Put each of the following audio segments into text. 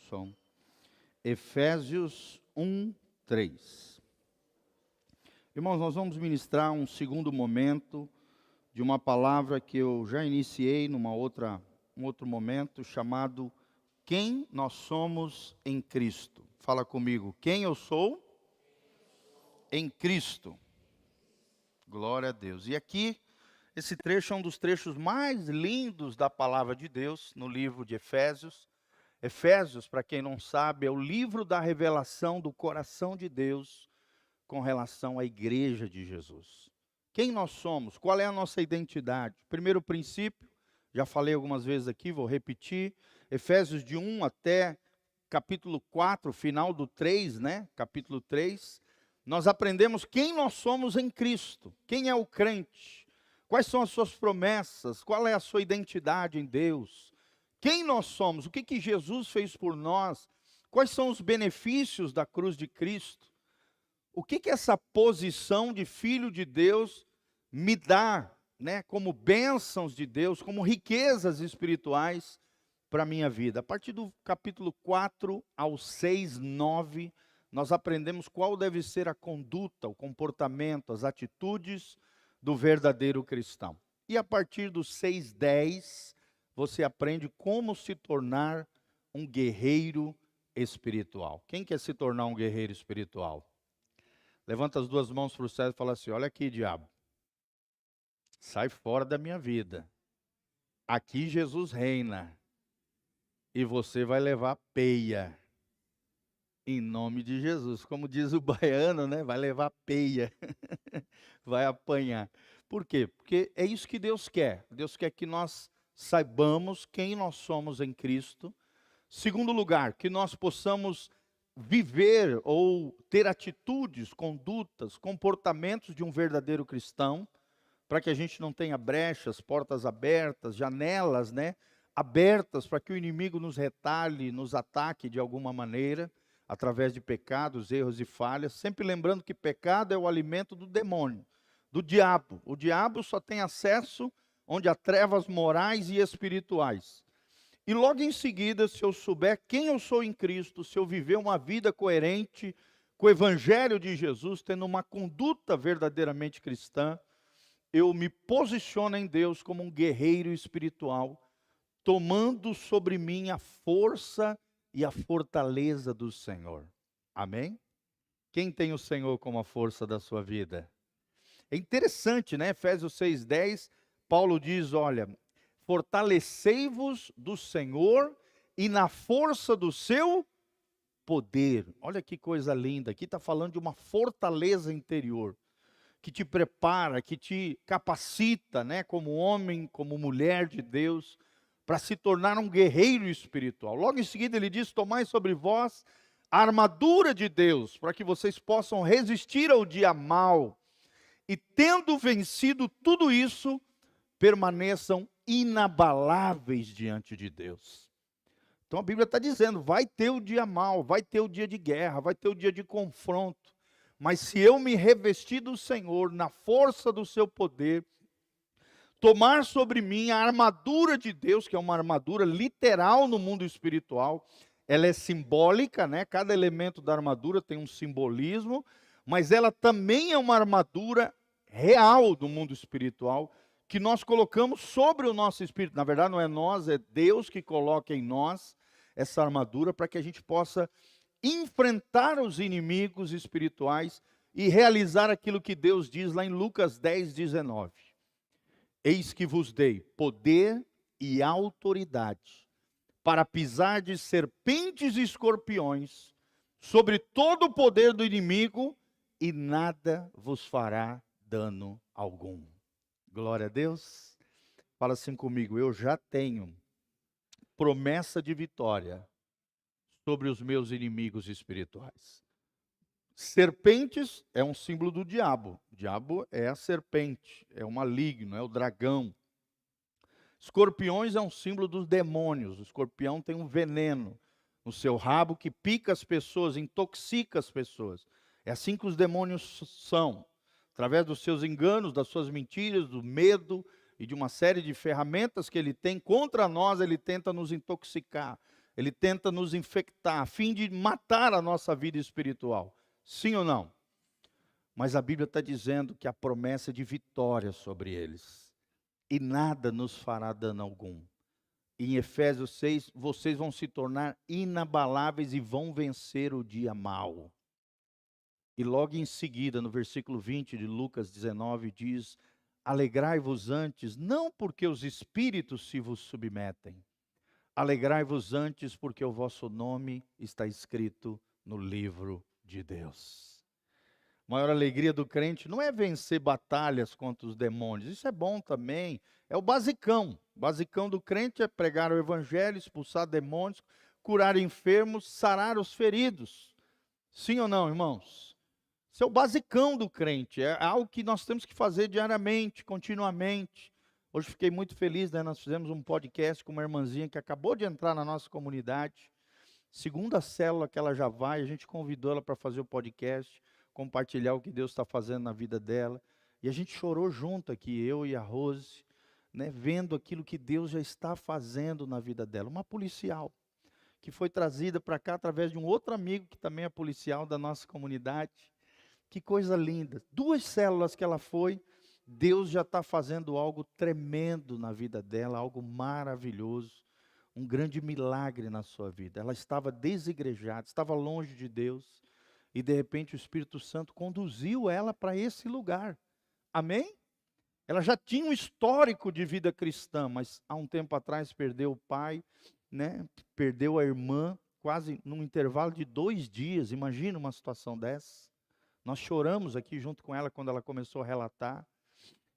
som. Efésios 1, 3. Irmãos, nós vamos ministrar um segundo momento de uma palavra que eu já iniciei um outro momento, chamado Quem nós somos em Cristo. Fala comigo, quem eu sou em Cristo. Glória a Deus. E aqui, esse trecho é um dos trechos mais lindos da palavra de Deus, no livro de Efésios. Efésios, para quem não sabe, é o livro da revelação do coração de Deus com relação à igreja de Jesus. Quem nós somos? Qual é a nossa identidade? Primeiro princípio, já falei algumas vezes aqui, vou repetir. Efésios de 1 até capítulo 4, final do 3, né? Capítulo 3. Nós aprendemos quem nós somos em Cristo. Quem é o crente? Quais são as suas promessas? Qual é a sua identidade em Deus? Quem nós somos? O que Jesus fez por nós? Quais são os benefícios da cruz de Cristo? O que essa posição de filho de Deus me dá, né, como bênçãos de Deus, como riquezas espirituais para a minha vida? A partir do capítulo 4 ao 6, 9, nós aprendemos qual deve ser a conduta, o comportamento, as atitudes do verdadeiro cristão. E a partir do 6, 10, você aprende como se tornar um guerreiro espiritual. Quem quer se tornar um guerreiro espiritual? Levanta as duas mãos para o céu e fala assim: olha aqui, diabo, sai fora da minha vida. Aqui Jesus reina e você vai levar peia. Em nome de Jesus. Como diz o baiano, né? Vai levar peia. Vai apanhar. Por quê? Porque é isso que Deus quer. Deus quer que nós saibamos quem nós somos em Cristo. Segundo lugar, que nós possamos viver ou ter atitudes, condutas, comportamentos de um verdadeiro cristão, para que a gente não tenha brechas, portas abertas, janelas, né, abertas para que o inimigo nos retalhe, nos ataque de alguma maneira, através de pecados, erros e falhas, sempre lembrando que pecado é o alimento do demônio, do diabo. O diabo só tem acesso onde há trevas morais e espirituais. E logo em seguida, se eu souber quem eu sou em Cristo, se eu viver uma vida coerente com o Evangelho de Jesus, tendo uma conduta verdadeiramente cristã, eu me posiciono em Deus como um guerreiro espiritual, tomando sobre mim a força e a fortaleza do Senhor. Amém? Quem tem o Senhor como a força da sua vida? É interessante, né? Efésios 6:10, Paulo diz, olha, fortalecei-vos do Senhor e na força do seu poder. Olha que coisa linda, aqui está falando de uma fortaleza interior, que te prepara, que te capacita, né, como homem, como mulher de Deus, para se tornar um guerreiro espiritual. Logo em seguida ele diz, tomai sobre vós a armadura de Deus, para que vocês possam resistir ao dia mau, e tendo vencido tudo isso, permaneçam inabaláveis diante de Deus. Então a Bíblia está dizendo, vai ter o dia mau, vai ter o dia de guerra, vai ter o dia de confronto, mas se eu me revestir do Senhor, na força do seu poder, tomar sobre mim a armadura de Deus, que é uma armadura literal no mundo espiritual, ela é simbólica, né? Cada elemento da armadura tem um simbolismo, mas ela também é uma armadura real do mundo espiritual, que nós colocamos sobre o nosso espírito. Na verdade não é nós, é Deus que coloca em nós essa armadura, para que a gente possa enfrentar os inimigos espirituais e realizar aquilo que Deus diz lá em Lucas 10:19. Eis que vos dei poder e autoridade para pisar de serpentes e escorpiões, sobre todo o poder do inimigo, e nada vos fará dano algum. Glória a Deus. Fala assim comigo, eu já tenho promessa de vitória sobre os meus inimigos espirituais. Serpentes é um símbolo do diabo. O diabo é a serpente, é o maligno, é o dragão. Escorpiões é um símbolo dos demônios. O escorpião tem um veneno no seu rabo que pica as pessoas, intoxica as pessoas. É assim que os demônios são. Através dos seus enganos, das suas mentiras, do medo e de uma série de ferramentas que ele tem contra nós, ele tenta nos intoxicar. Ele tenta nos infectar, a fim de matar a nossa vida espiritual. Sim ou não? Mas a Bíblia está dizendo que a promessa é de vitória sobre eles. E nada nos fará dano algum. Em Efésios 6, vocês vão se tornar inabaláveis e vão vencer o dia mau. E logo em seguida, no versículo 20 de Lucas 19, diz: alegrai-vos antes, não porque os espíritos se vos submetem. Alegrai-vos antes porque o vosso nome está escrito no livro de Deus. A maior alegria do crente não é vencer batalhas contra os demônios. Isso é bom também. É o basicão. O basicão do crente é pregar o evangelho, expulsar demônios, curar enfermos, sarar os feridos. Sim ou não, irmãos? Isso é o basicão do crente. É algo que nós temos que fazer diariamente, continuamente. Hoje fiquei muito feliz, né? Nós fizemos um podcast com uma irmãzinha que acabou de entrar na nossa comunidade. Segunda célula que ela já vai, a gente convidou ela para fazer o podcast, compartilhar o que Deus está fazendo na vida dela. E a gente chorou junto aqui, eu e a Rose, né? Vendo aquilo que Deus já está fazendo na vida dela. Uma policial que foi trazida para cá através de um outro amigo que também é policial da nossa comunidade. Que coisa linda. 2 células que ela foi, Deus já está fazendo algo tremendo na vida dela, algo maravilhoso, um grande milagre na sua vida. Ela estava desigrejada, estava longe de Deus, e de repente o Espírito Santo conduziu ela para esse lugar. Amém? Ela já tinha um histórico de vida cristã, mas há um tempo atrás perdeu o pai, né? Perdeu a irmã, quase num intervalo de 2 dias. Imagina uma situação dessa. Nós choramos aqui junto com ela quando ela começou a relatar.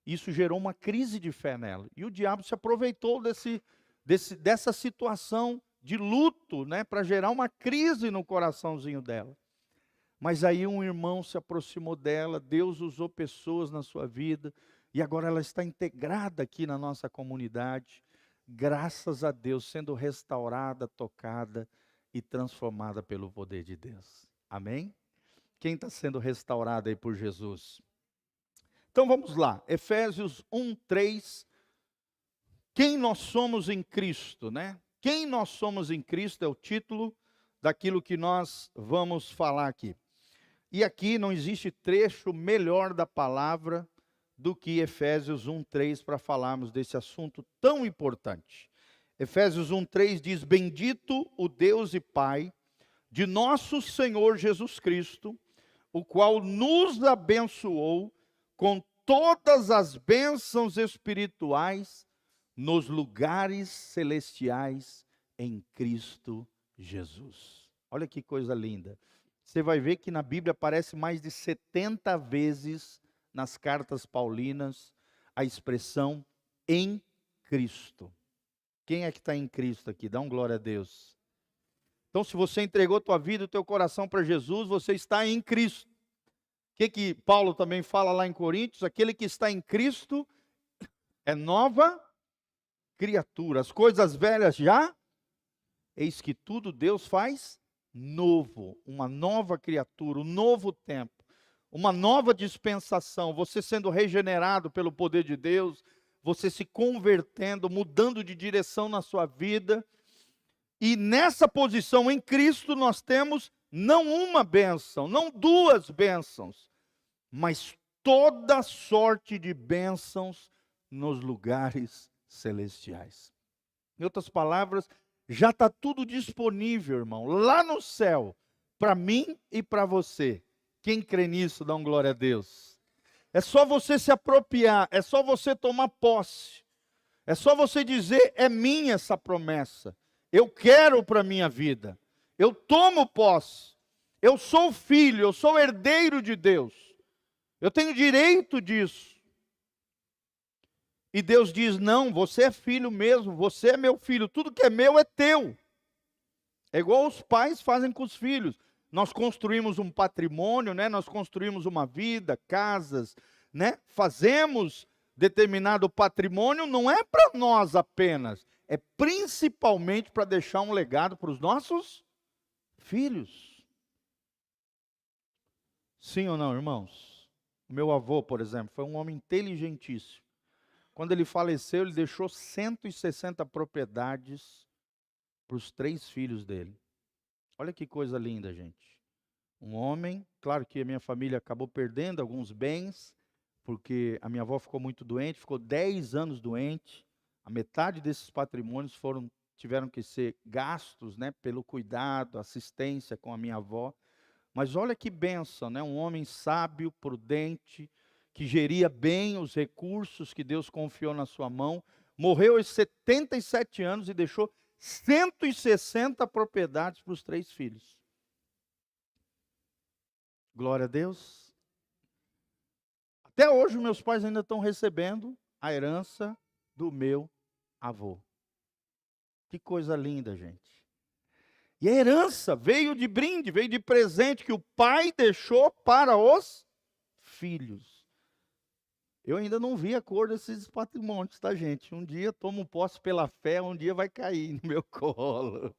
Isso gerou uma crise de fé nela. E o diabo se aproveitou dessa situação de luto, né, para gerar uma crise no coraçãozinho dela. Mas aí um irmão se aproximou dela, Deus usou pessoas na sua vida, e agora ela está integrada aqui na nossa comunidade, graças a Deus, sendo restaurada, tocada e transformada pelo poder de Deus. Amém? Quem está sendo restaurado aí por Jesus? Então vamos lá, Efésios 1:3. Quem nós somos em Cristo, né? Quem nós somos em Cristo é o título daquilo que nós vamos falar aqui. E aqui não existe trecho melhor da palavra do que Efésios 1:3 para falarmos desse assunto tão importante. Efésios 1:3 diz: bendito o Deus e Pai de nosso Senhor Jesus Cristo, o qual nos abençoou com todas as bênçãos espirituais nos lugares celestiais em Cristo Jesus. Olha que coisa linda. Você vai ver que na Bíblia aparece mais de 70 vezes nas cartas paulinas a expressão em Cristo. Quem é que está em Cristo aqui? Dá um glória a Deus. Então, se você entregou a tua vida, o teu coração para Jesus, você está em Cristo. O que Paulo também fala lá em Coríntios? Aquele que está em Cristo é nova criatura. As coisas velhas já, eis que tudo Deus faz novo. Uma nova criatura, um novo tempo, uma nova dispensação. Você sendo regenerado pelo poder de Deus, você se convertendo, mudando de direção na sua vida. E nessa posição em Cristo nós temos não uma bênção, não 2 bênçãos, mas toda sorte de bênçãos nos lugares celestiais. Em outras palavras, já está tudo disponível, irmão, lá no céu, para mim e para você. Quem crê nisso, dá um glória a Deus. É só você se apropriar, é só você tomar posse, é só você dizer, é minha essa promessa. Eu quero para a minha vida. Eu tomo posse. Eu sou filho, eu sou herdeiro de Deus. Eu tenho direito disso. E Deus diz, não, você é filho mesmo, você é meu filho. Tudo que é meu é teu. É igual os pais fazem com os filhos. Nós construímos um patrimônio, né? Nós construímos uma vida, casas, né? Fazemos determinado patrimônio, não é para nós apenas. É principalmente para deixar um legado para os nossos filhos. Sim ou não, irmãos? O meu avô, por exemplo, foi um homem inteligentíssimo. Quando ele faleceu, ele deixou 160 propriedades para os 3 filhos dele. Olha que coisa linda, gente. Um homem, claro que a minha família acabou perdendo alguns bens, porque a minha avó ficou muito doente, ficou 10 anos doente. A metade desses patrimônios tiveram que ser gastos, né, pelo cuidado, assistência com a minha avó. Mas olha que bênção, né? Um homem sábio, prudente, que geria bem os recursos que Deus confiou na sua mão. Morreu aos 77 anos e deixou 160 propriedades para os 3 filhos. Glória a Deus. Até hoje, meus pais ainda estão recebendo a herança do meu avô. Que coisa linda, gente. E a herança veio de brinde, veio de presente que o pai deixou para os filhos. Eu ainda não vi a cor desses patrimônios, tá, gente? Um dia tomo posse pela fé, um dia vai cair no meu colo.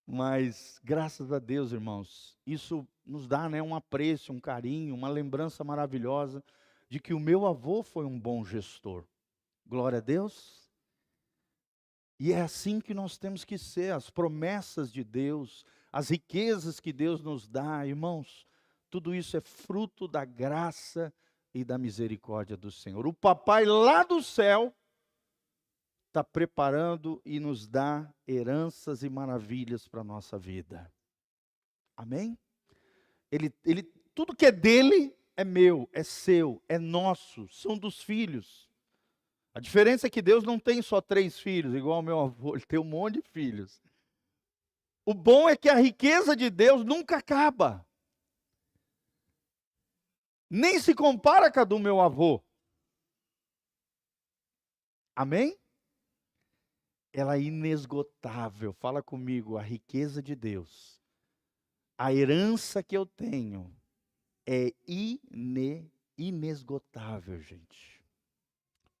Mas, graças a Deus, irmãos, isso nos dá, né, um apreço, um carinho, uma lembrança maravilhosa de que o meu avô foi um bom gestor. Glória a Deus. E é assim que nós temos que ser, as promessas de Deus, as riquezas que Deus nos dá, irmãos, tudo isso é fruto da graça e da misericórdia do Senhor. O papai lá do céu está preparando e nos dá heranças e maravilhas para a nossa vida. Amém? Tudo que é dele é meu, é seu, é nosso, são dos filhos. A diferença é que Deus não tem só 3 filhos, igual ao meu avô, ele tem um monte de filhos. O bom é que a riqueza de Deus nunca acaba. Nem se compara com a do meu avô. Amém? Ela é inesgotável. Fala comigo, a riqueza de Deus. A herança que eu tenho é inesgotável, gente.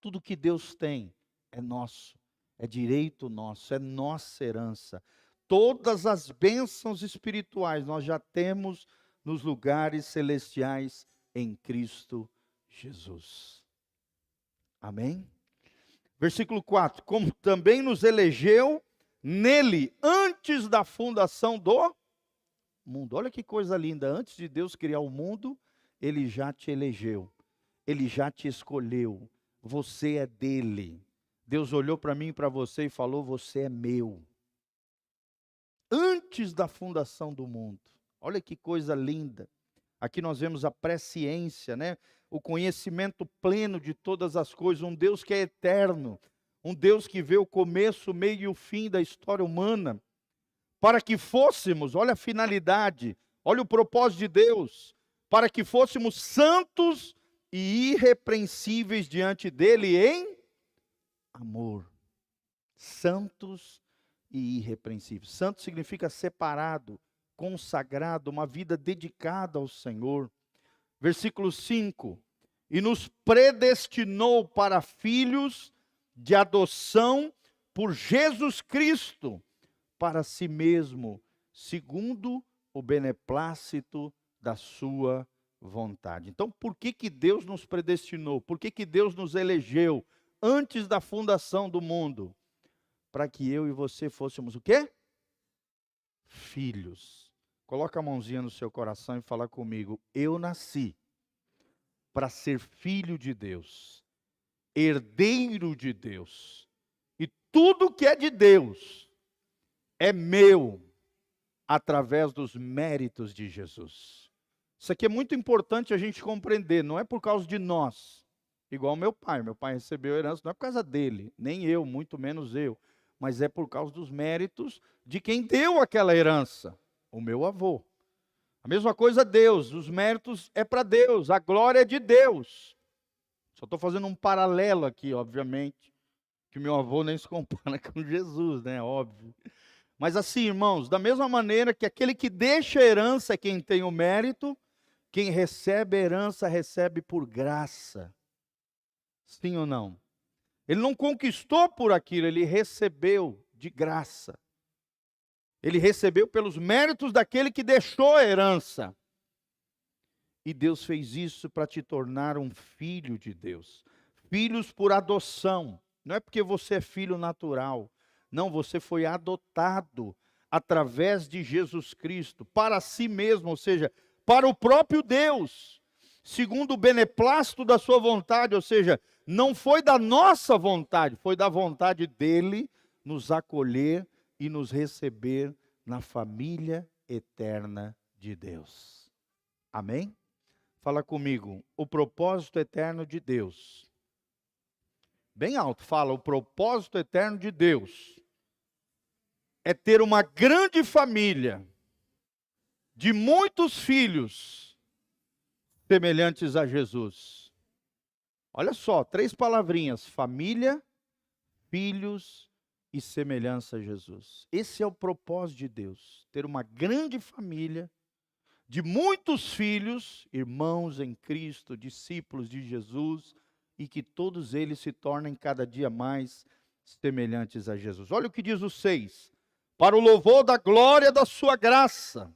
Tudo que Deus tem é nosso, é direito nosso, é nossa herança. Todas as bênçãos espirituais nós já temos nos lugares celestiais em Cristo Jesus. Amém? Versículo 4. Como também nos elegeu nele antes da fundação do mundo. Olha que coisa linda. Antes de Deus criar o mundo, ele já te elegeu. Ele já te escolheu. Você é dele. Deus olhou para mim e para você e falou: você é meu. Antes da fundação do mundo. Olha que coisa linda. Aqui nós vemos a presciência, né? O conhecimento pleno de todas as coisas. Um Deus que é eterno. Um Deus que vê o começo, o meio e o fim da história humana. Para que fôssemos, olha a finalidade, olha o propósito de Deus. Para que fôssemos santos e irrepreensíveis diante dele em amor. Santos e irrepreensíveis. Santo significa separado, consagrado, uma vida dedicada ao Senhor. Versículo 5. E nos predestinou para filhos de adoção por Jesus Cristo, para si mesmo, segundo o beneplácito da sua vontade. Então, por que Deus nos predestinou? Por que Deus nos elegeu antes da fundação do mundo? Para que eu e você fôssemos o quê? Filhos. Coloca a mãozinha no seu coração e fala comigo. Eu nasci para ser filho de Deus, herdeiro de Deus. E tudo que é de Deus é meu através dos méritos de Jesus. Isso aqui é muito importante a gente compreender, não é por causa de nós. Igual meu pai recebeu a herança, não é por causa dele, nem eu, muito menos eu, mas é por causa dos méritos de quem deu aquela herança, o meu avô. A mesma coisa Deus, os méritos é para Deus, a glória é de Deus. Só estou fazendo um paralelo aqui, obviamente, que meu avô nem se compara com Jesus, né, óbvio. Mas assim, irmãos, da mesma maneira que aquele que deixa a herança é quem tem o mérito, quem recebe a herança recebe por graça. Sim ou não? Ele não conquistou por aquilo, ele recebeu de graça. Ele recebeu pelos méritos daquele que deixou a herança. E Deus fez isso para te tornar um filho de Deus. Filhos por adoção. Não é porque você é filho natural. Não, você foi adotado através de Jesus Cristo, para si mesmo, ou seja, para o próprio Deus, segundo o beneplácito da sua vontade, ou seja, não foi da nossa vontade, foi da vontade dele nos acolher e nos receber na família eterna de Deus. Amém? Fala comigo, o propósito eterno de Deus. Bem alto, fala, o propósito eterno de Deus é ter uma grande família de muitos filhos semelhantes a Jesus. Olha só, 3 palavrinhas: família, filhos e semelhança a Jesus. Esse é o propósito de Deus, ter uma grande família de muitos filhos, irmãos em Cristo, discípulos de Jesus, e que todos eles se tornem cada dia mais semelhantes a Jesus. Olha o que diz o 6: para o louvor da glória da sua graça,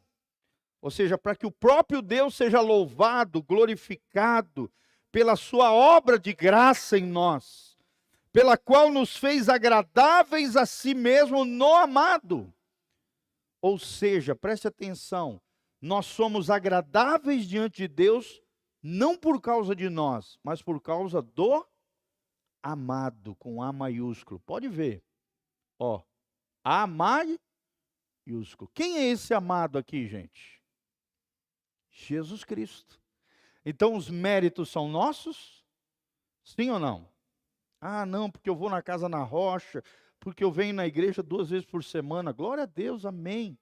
ou seja, para que o próprio Deus seja louvado, glorificado, pela sua obra de graça em nós, pela qual nos fez agradáveis a si mesmo no amado. Ou seja, preste atenção, nós somos agradáveis diante de Deus, não por causa de nós, mas por causa do amado, com A maiúsculo. Pode ver, ó, A maiúsculo. Quem é esse amado aqui, gente? Jesus Cristo. Então os méritos são nossos? Sim ou não? Ah, não, porque eu vou na casa na rocha, porque eu venho na igreja 2 vezes por semana. Glória a Deus, amém.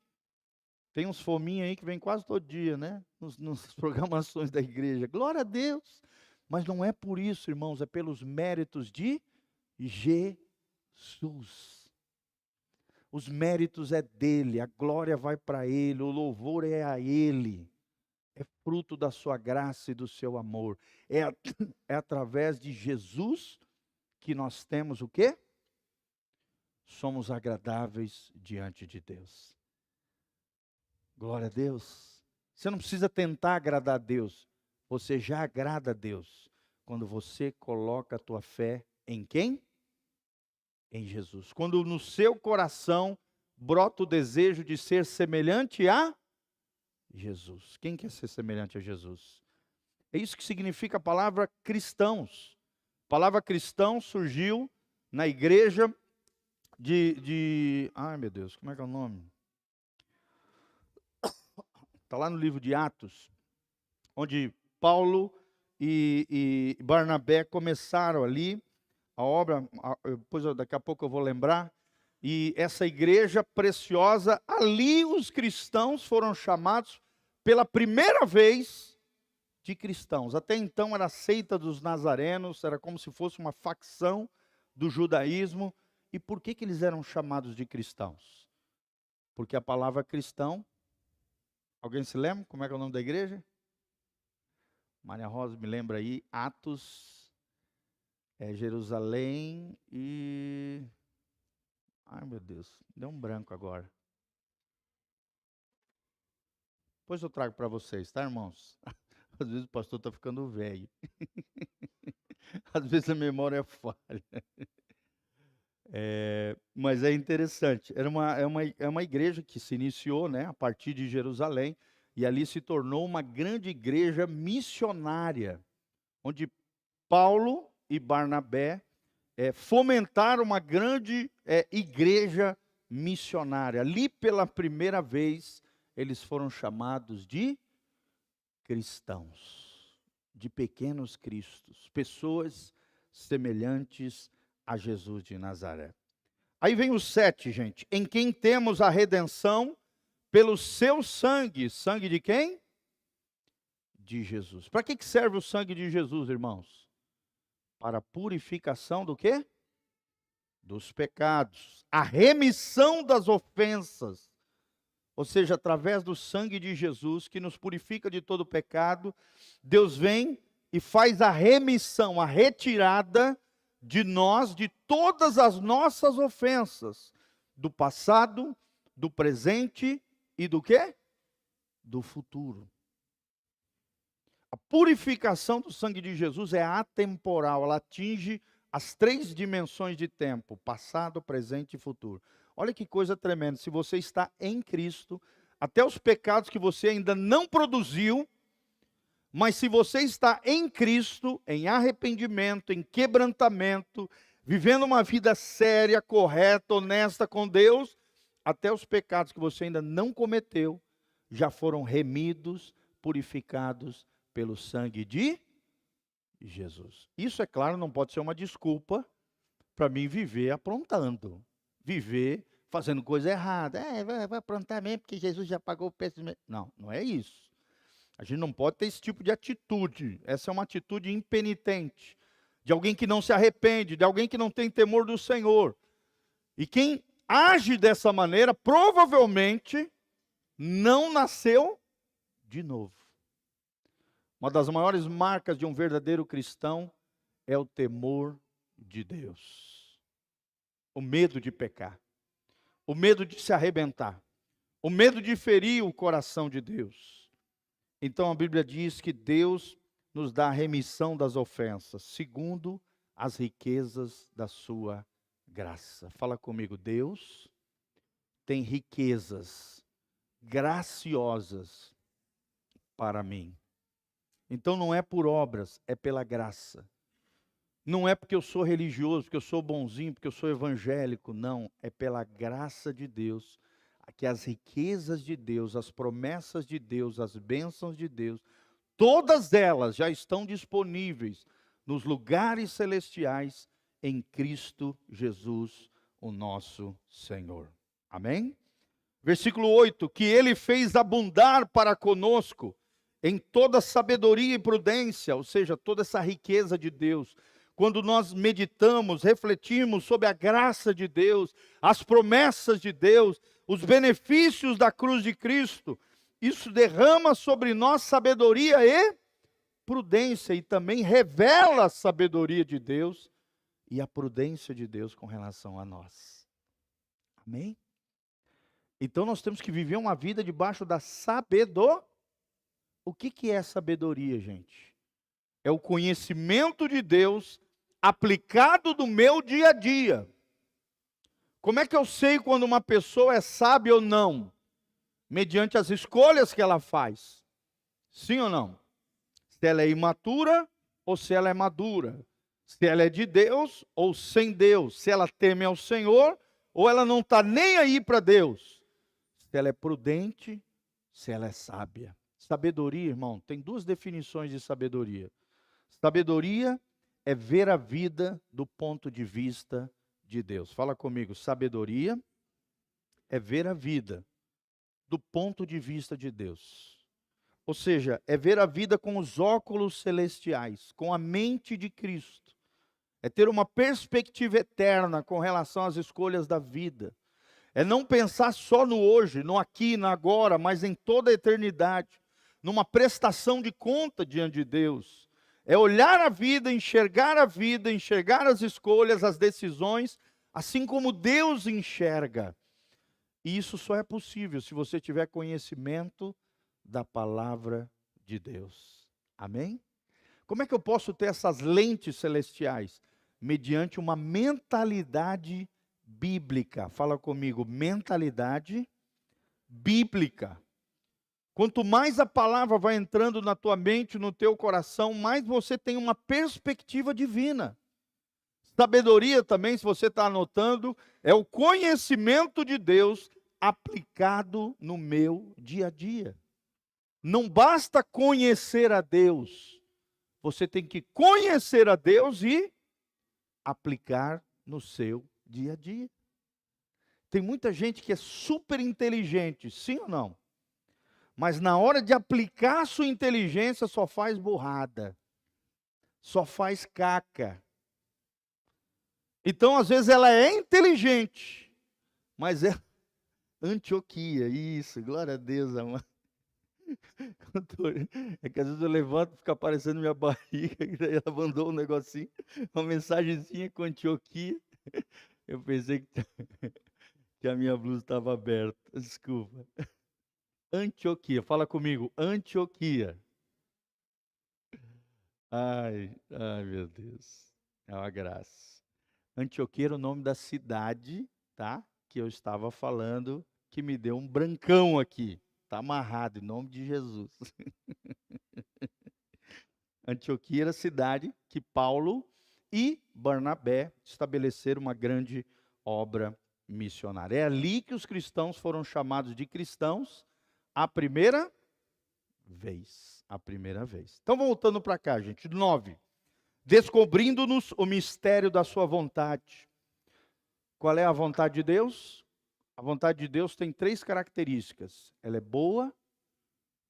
Tem uns fominhos aí que vem quase todo dia, né? Nas programações da igreja. Glória a Deus. Mas não é por isso, irmãos, é pelos méritos de Jesus. Os méritos é dele, a glória vai para ele, o louvor é a ele. É fruto da sua graça e do seu amor. É através de Jesus que nós temos o quê? Somos agradáveis diante de Deus. Glória a Deus. Você não precisa tentar agradar a Deus. Você já agrada a Deus quando você coloca a tua fé em quem? Em Jesus. Quando no seu coração brota o desejo de ser semelhante a Jesus. Quem quer ser semelhante a Jesus? É isso que significa a palavra cristãos. A palavra cristão surgiu na igreja ai meu Deus, como é que é o nome? Está lá no livro de Atos, onde Paulo e Barnabé começaram ali a obra, depois daqui a pouco eu vou lembrar, e essa igreja preciosa, ali os cristãos foram chamados pela primeira vez de cristãos. Até então era a seita dos nazarenos, era como se fosse uma facção do judaísmo. E por que eles eram chamados de cristãos? Porque a palavra cristão, alguém se lembra como é que é o nome da igreja? Maria Rosa me lembra aí, Atos, Jerusalém e... ai meu Deus, deu um branco agora. Depois eu trago para vocês, tá, irmãos? Às vezes o pastor está ficando velho. Às vezes a memória é falha. Mas é interessante. É uma igreja que se iniciou, né, a partir de Jerusalém, e ali se tornou uma grande igreja missionária, onde Paulo e Barnabé fomentaram uma grande igreja missionária. Ali pela primeira vez eles foram chamados de cristãos, de pequenos cristos, pessoas semelhantes a Jesus de Nazaré. Aí vem o 7, gente. Em quem temos a redenção pelo seu sangue. Sangue de quem? De Jesus. Para que serve o sangue de Jesus, irmãos? Para a purificação do quê? Dos pecados. A remissão das ofensas. Ou seja, através do sangue de Jesus, que nos purifica de todo pecado, Deus vem e faz a remissão, a retirada de nós, de todas as nossas ofensas, do passado, do presente e do quê? Do futuro. A purificação do sangue de Jesus é atemporal, ela atinge as 3 dimensões de tempo: passado, presente e futuro. Olha que coisa tremenda. Se você está em Cristo, até os pecados que você ainda não produziu, mas se você está em Cristo, em arrependimento, em quebrantamento, vivendo uma vida séria, correta, honesta com Deus, até os pecados que você ainda não cometeu, já foram remidos, purificados pelo sangue de Jesus. Isso, é claro, não pode ser uma desculpa para mim viver aprontando, viver fazendo coisa errada. Vai aprontar mesmo, porque Jesus já pagou o preço. Não, não é isso. A gente não pode ter esse tipo de atitude. Essa é uma atitude impenitente, de alguém que não se arrepende, de alguém que não tem temor do Senhor. E quem age dessa maneira, provavelmente não nasceu de novo. Uma das maiores marcas de um verdadeiro cristão é o temor de Deus. O medo de pecar, o medo de se arrebentar, o medo de ferir o coração de Deus. Então a Bíblia diz que Deus nos dá a remissão das ofensas, segundo as riquezas da sua graça. Fala comigo: Deus tem riquezas graciosas para mim. Então não é por obras, é pela graça. Não é porque eu sou religioso, porque eu sou bonzinho, porque eu sou evangélico, não. É pela graça de Deus, que as riquezas de Deus, as promessas de Deus, as bênçãos de Deus, todas elas já estão disponíveis nos lugares celestiais em Cristo Jesus, o nosso Senhor. Amém? Versículo 8: que Ele fez abundar para conosco em toda sabedoria e prudência, ou seja, toda essa riqueza de Deus. Quando nós meditamos, refletimos sobre a graça de Deus, as promessas de Deus, os benefícios da cruz de Cristo, isso derrama sobre nós sabedoria e prudência, e também revela a sabedoria de Deus e a prudência de Deus com relação a nós. Amém? Então nós temos que viver uma vida debaixo da sabedoria. O que é sabedoria, gente? É o conhecimento de Deus aplicado no meu dia a dia. Como é que eu sei quando uma pessoa é sábia ou não? Mediante as escolhas que ela faz. Sim ou não? Se ela é imatura ou se ela é madura. Se ela é de Deus ou sem Deus. Se ela teme ao Senhor ou ela não está nem aí para Deus. Se ela é prudente, se ela é sábia. Sabedoria, irmão, tem 2 definições de sabedoria. Sabedoria é ver a vida do ponto de vista de Deus. Fala comigo: sabedoria é ver a vida do ponto de vista de Deus. Ou seja, é ver a vida com os óculos celestiais, com a mente de Cristo. É ter uma perspectiva eterna com relação às escolhas da vida. É não pensar só no hoje, no aqui, no agora, mas em toda a eternidade. Numa prestação de conta diante de Deus. É olhar a vida, enxergar as escolhas, as decisões, assim como Deus enxerga. E isso só é possível se você tiver conhecimento da palavra de Deus. Amém? Como é que eu posso ter essas lentes celestiais? Mediante uma mentalidade bíblica. Fala comigo: mentalidade bíblica. Quanto mais a palavra vai entrando na tua mente, no teu coração, mais você tem uma perspectiva divina. Sabedoria também, se você está anotando, é o conhecimento de Deus aplicado no meu dia a dia. Não basta conhecer a Deus, você tem que conhecer a Deus e aplicar no seu dia a dia. Tem muita gente que é super inteligente, sim ou não? Mas na hora de aplicar a sua inteligência só faz burrada, só faz caca. Então, às vezes, ela é inteligente, mas é Antioquia, isso, glória a Deus, amado. É que às vezes eu levanto e fica aparecendo minha barriga, e daí ela mandou um negocinho, uma mensagenzinha com Antioquia. Eu pensei que a minha blusa estava aberta, desculpa. Antioquia, fala comigo, Antioquia. Ai, meu Deus. É uma graça. Antioquia era o nome da cidade, tá? Que eu estava falando, que me deu um brancão aqui. Está amarrado, em nome de Jesus. Antioquia era a cidade que Paulo e Barnabé estabeleceram uma grande obra missionária. É ali que os cristãos foram chamados de cristãos a primeira vez. A primeira vez. Então, voltando para cá, gente. 9. Descobrindo-nos o mistério da sua vontade. Qual é a vontade de Deus? A vontade de Deus tem 3 características. Ela é boa,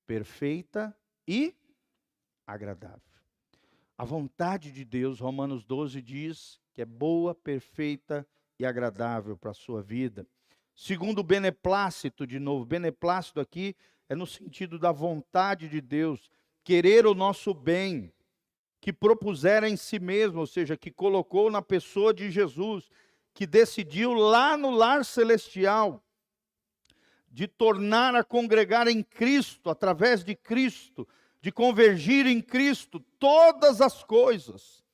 perfeita e agradável. A vontade de Deus, Romanos 12 diz que é boa, perfeita e agradável para a sua vida. Segundo o beneplácito, de novo, beneplácito aqui é no sentido da vontade de Deus, querer o nosso bem, que propusera em si mesmo, ou seja, que colocou na pessoa de Jesus, que decidiu lá no lar celestial, de tornar a congregar em Cristo, através de Cristo, de convergir em Cristo todas as coisas,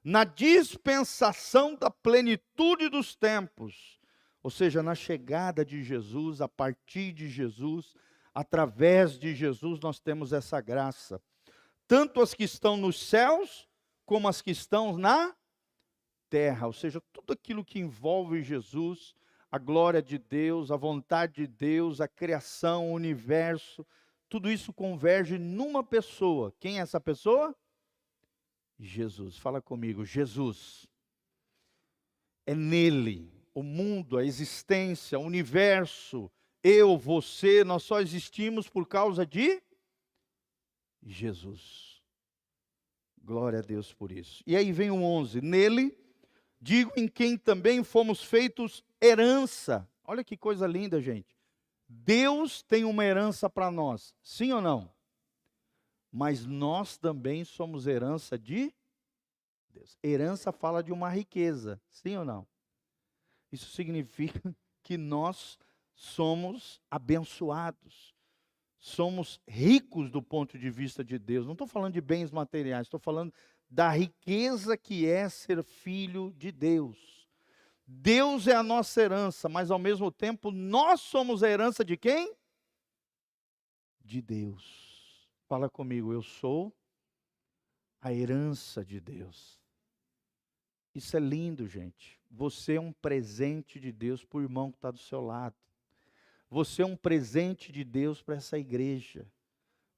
na dispensação da plenitude dos tempos, ou seja, na chegada de Jesus, a partir de Jesus, através de Jesus, nós temos essa graça. Tanto as que estão nos céus, como as que estão na terra, ou seja, tudo aquilo que envolve Jesus, a glória de Deus, a vontade de Deus, a criação, o universo, tudo isso converge numa pessoa. Quem é essa pessoa? Jesus. Fala comigo, Jesus. É nele, o mundo, a existência, o universo, eu, você, nós só existimos por causa de Jesus. Glória a Deus por isso. E aí vem o 11. Nele, digo em quem também fomos feitos herança. Olha que coisa linda, gente. Deus tem uma herança para nós, sim ou não? Mas nós também somos herança de Deus. Herança fala de uma riqueza, sim ou não? Isso significa que nós somos abençoados, somos ricos do ponto de vista de Deus. Não estou falando de bens materiais, estou falando da riqueza que é ser filho de Deus. Deus é a nossa herança, mas ao mesmo tempo nós somos a herança de quem? De Deus. Fala comigo, eu sou a herança de Deus. Isso é lindo, gente. Você é um presente de Deus para o irmão que está do seu lado. Você é um presente de Deus para essa igreja.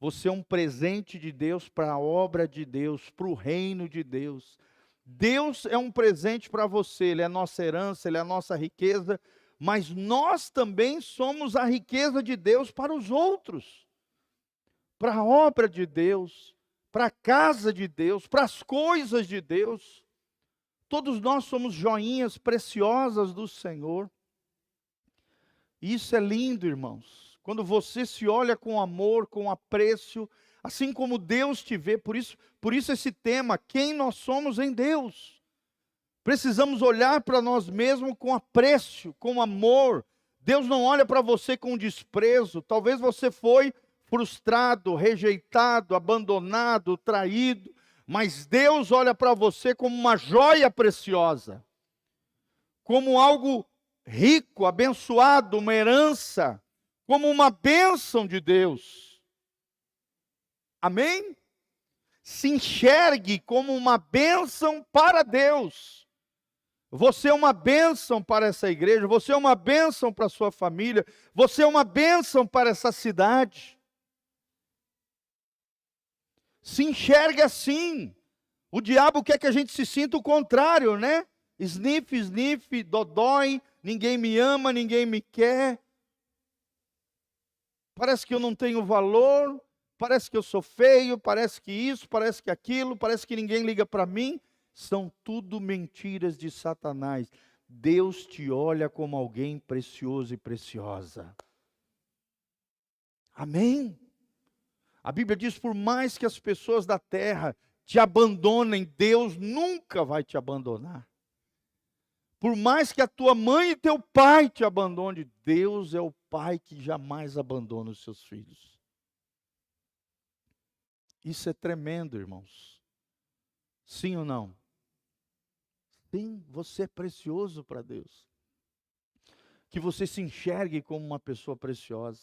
Você é um presente de Deus para a obra de Deus, para o reino de Deus. Deus é um presente para você, Ele é a nossa herança, Ele é a nossa riqueza, mas nós também somos a riqueza de Deus para os outros, para a obra de Deus, para a casa de Deus, para as coisas de Deus. Todos nós somos joinhas preciosas do Senhor. Isso é lindo, irmãos. Quando você se olha com amor, com apreço, assim como Deus te vê, por isso esse tema, quem nós somos em Deus. Precisamos olhar para nós mesmos com apreço, com amor. Deus não olha para você com desprezo. Talvez você foi frustrado, rejeitado, abandonado, traído, mas Deus olha para você como uma joia preciosa, como algo rico, abençoado, uma herança, como uma bênção de Deus. Amém? Se enxergue como uma bênção para Deus. Você é uma bênção para essa igreja, você é uma bênção para a sua família, você é uma bênção para essa cidade. Se enxergue assim. O diabo quer que a gente se sinta o contrário, né? Sniff, sniff, dodói, ninguém me ama, ninguém me quer. Parece que eu não tenho valor, parece que eu sou feio, parece que isso, parece que aquilo, parece que ninguém liga para mim. São tudo mentiras de Satanás. Deus te olha como alguém precioso e preciosa. Amém? A Bíblia diz, por mais que as pessoas da terra te abandonem, Deus nunca vai te abandonar. Por mais que a tua mãe e teu pai te abandonem, Deus é o Pai que jamais abandona os seus filhos. Isso é tremendo, irmãos. Sim ou não? Sim, você é precioso para Deus. Que você se enxergue como uma pessoa preciosa.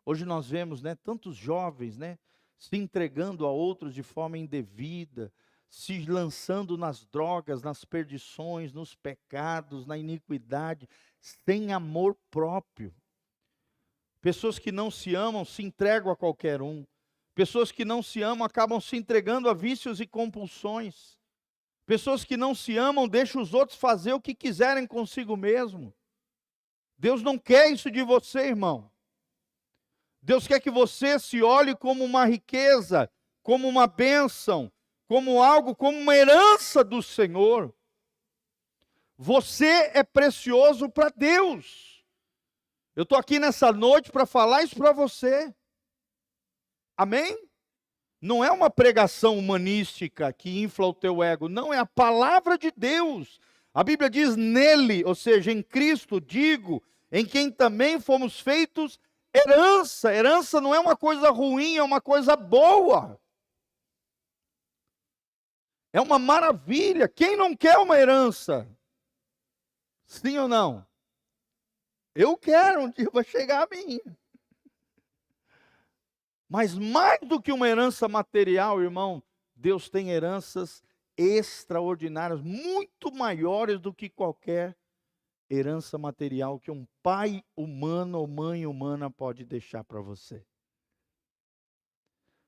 Hoje nós vemos, né, tantos jovens, né, se entregando a outros de forma indevida, se lançando nas drogas, nas perdições, nos pecados, na iniquidade, sem amor próprio. Pessoas que não se amam se entregam a qualquer um. Pessoas que não se amam acabam se entregando a vícios e compulsões. Pessoas que não se amam deixam os outros fazer o que quiserem consigo mesmo. Deus não quer isso de você, irmão. Deus quer que você se olhe como uma riqueza, como uma bênção, como algo, como uma herança do Senhor. Você é precioso para Deus. Eu estou aqui nessa noite para falar isso para você. Amém? Não é uma pregação humanística que infla o teu ego, não, é a palavra de Deus. A Bíblia diz nele, ou seja, em Cristo, digo, em quem também fomos feitos herança. Herança não é uma coisa ruim, é uma coisa boa. É uma maravilha. Quem não quer uma herança? Sim ou não? Eu quero, um dia vai chegar a mim. Mas mais do que uma herança material, irmão, Deus tem heranças extraordinárias, muito maiores do que qualquer herança material que um pai humano ou mãe humana pode deixar para você.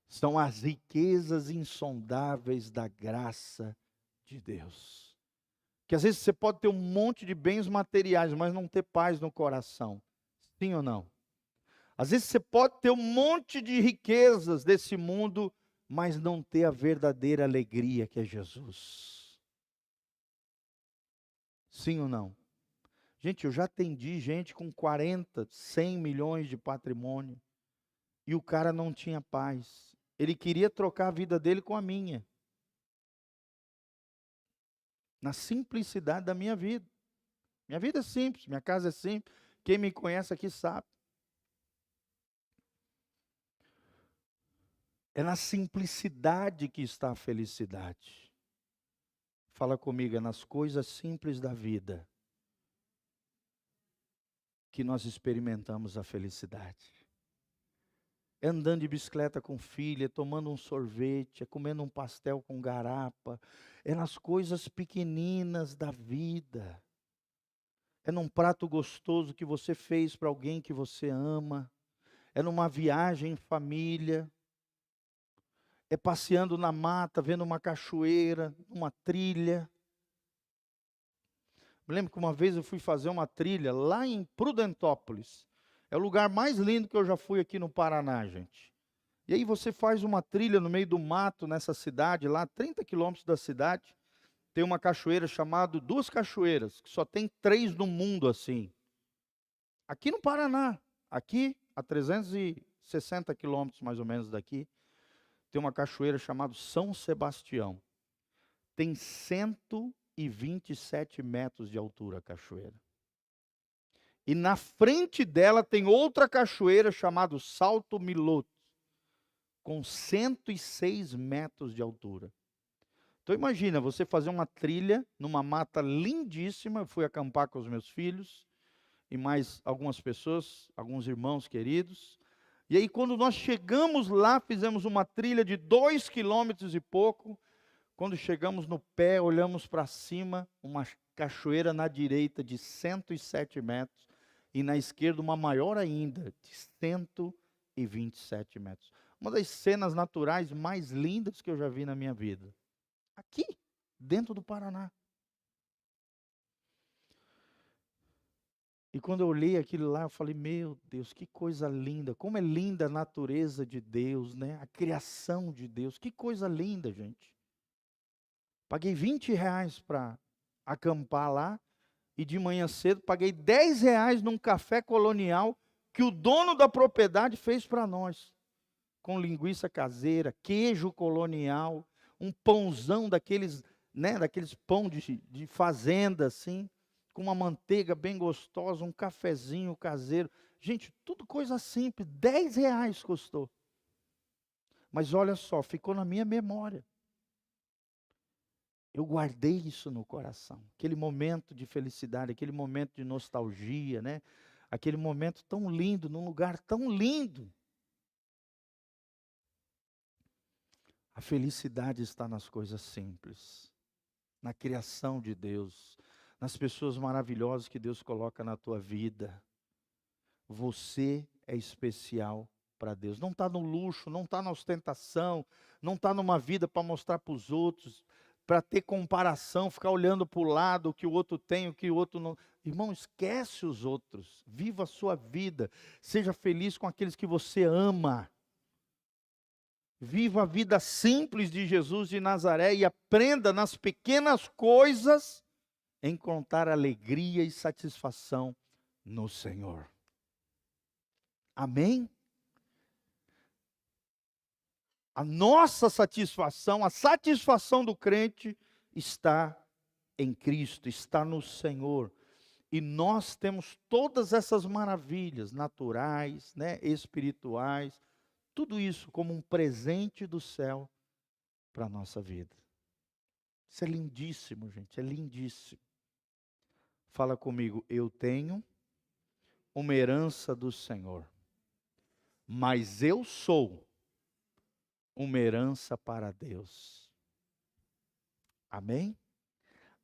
São as riquezas insondáveis da graça de Deus. Que às vezes você pode ter um monte de bens materiais, mas não ter paz no coração. Sim ou não? Às vezes você pode ter um monte de riquezas desse mundo, mas não ter a verdadeira alegria que é Jesus. Sim ou não? Gente, eu já atendi gente com 40, 100 milhões de patrimônio, e o cara não tinha paz. Ele queria trocar a vida dele com a minha. Na simplicidade da minha vida. Minha vida é simples, minha casa é simples. Quem me conhece aqui sabe. É na simplicidade que está a felicidade. Fala comigo, é nas coisas simples da vida que nós experimentamos a felicidade. É andando de bicicleta com filha, é tomando um sorvete, é comendo um pastel com garapa. É nas coisas pequeninas da vida. É num prato gostoso que você fez para alguém que você ama. É numa viagem em família. É passeando na mata, vendo uma cachoeira, uma trilha. Me lembro que uma vez eu fui fazer uma trilha lá em Prudentópolis. É o lugar mais lindo que eu já fui aqui no Paraná, gente. E aí você faz uma trilha no meio do mato nessa cidade, lá 30 quilômetros da cidade. Tem uma cachoeira chamada Duas Cachoeiras, que só tem 3 no mundo assim. Aqui no Paraná, aqui a 360 quilômetros mais ou menos daqui, tem uma cachoeira chamada São Sebastião. Tem 127 metros de altura a cachoeira. E na frente dela tem outra cachoeira chamada Salto Miloto, com 106 metros de altura. Então imagina, você fazer uma trilha numa mata lindíssima. Eu fui acampar com os meus filhos e mais algumas pessoas, alguns irmãos queridos. E aí quando nós chegamos lá, fizemos uma trilha de 2 quilômetros e pouco. Quando chegamos no pé, olhamos para cima, uma cachoeira na direita de 107 metros. E na esquerda uma maior ainda, de 127 metros. Uma das cenas naturais mais lindas que eu já vi na minha vida. Aqui, dentro do Paraná. E quando eu olhei aquilo lá, eu falei, meu Deus, que coisa linda. Como é linda a natureza de Deus, né? A criação de Deus. Que coisa linda, gente. Paguei R$ 20 para acampar lá. E de manhã cedo paguei R$ 10 num café colonial que o dono da propriedade fez para nós. Com linguiça caseira, queijo colonial, um pãozão daqueles, né, daqueles pão de fazenda assim, com uma manteiga bem gostosa, um cafezinho caseiro. Gente, tudo coisa simples, R$ 10 custou. Mas olha só, ficou na minha memória. Eu guardei isso no coração. Aquele momento de felicidade, aquele momento de nostalgia, né? Aquele momento tão lindo, num lugar tão lindo. A felicidade está nas coisas simples, na criação de Deus, nas pessoas maravilhosas que Deus coloca na tua vida. Você é especial para Deus. Não está no luxo, não está na ostentação, não está numa vida para mostrar para os outros, para ter comparação, ficar olhando para o lado, o que o outro tem, o que o outro não. Irmão, esquece os outros, viva a sua vida, seja feliz com aqueles que você ama. Viva a vida simples de Jesus de Nazaré e aprenda nas pequenas coisas a encontrar alegria e satisfação no Senhor. Amém? A nossa satisfação, a satisfação do crente está em Cristo, está no Senhor. E nós temos todas essas maravilhas naturais, né, espirituais, tudo isso como um presente do céu para a nossa vida. Isso é lindíssimo, gente, é lindíssimo. Fala comigo, eu tenho uma herança do Senhor, mas eu sou uma herança para Deus. Amém?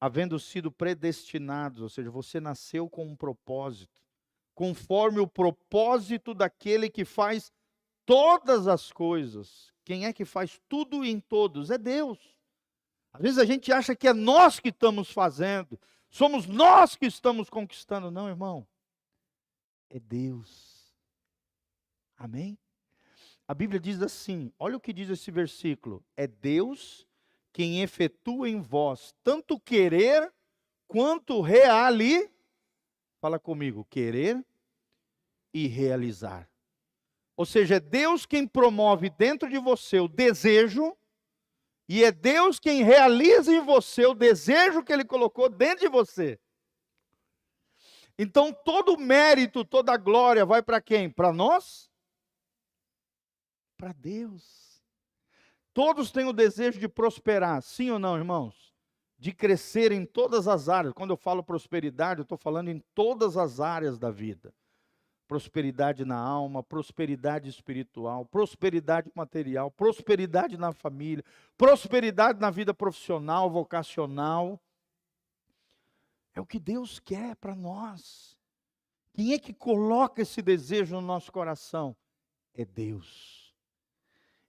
Havendo sido predestinados, ou seja, você nasceu com um propósito, conforme o propósito daquele que faz todas as coisas. Quem é que faz tudo em todos? É Deus. Às vezes a gente acha que é nós que estamos fazendo, somos nós que estamos conquistando. Não, irmão. É Deus. Amém? A Bíblia diz assim, olha o que diz esse versículo. É Deus quem efetua em vós tanto querer quanto realizar. Fala comigo, querer e realizar. Ou seja, é Deus quem promove dentro de você o desejo, e é Deus quem realiza em você o desejo que Ele colocou dentro de você. Então, todo o mérito, toda a glória vai para quem? Para nós? Para Deus. Todos têm o desejo de prosperar, sim ou não, irmãos? De crescer em todas as áreas. Quando eu falo prosperidade, eu estou falando em todas as áreas da vida. Prosperidade na alma, prosperidade espiritual, prosperidade material, prosperidade na família, prosperidade na vida profissional, vocacional. É o que Deus quer para nós. Quem é que coloca esse desejo no nosso coração? É Deus.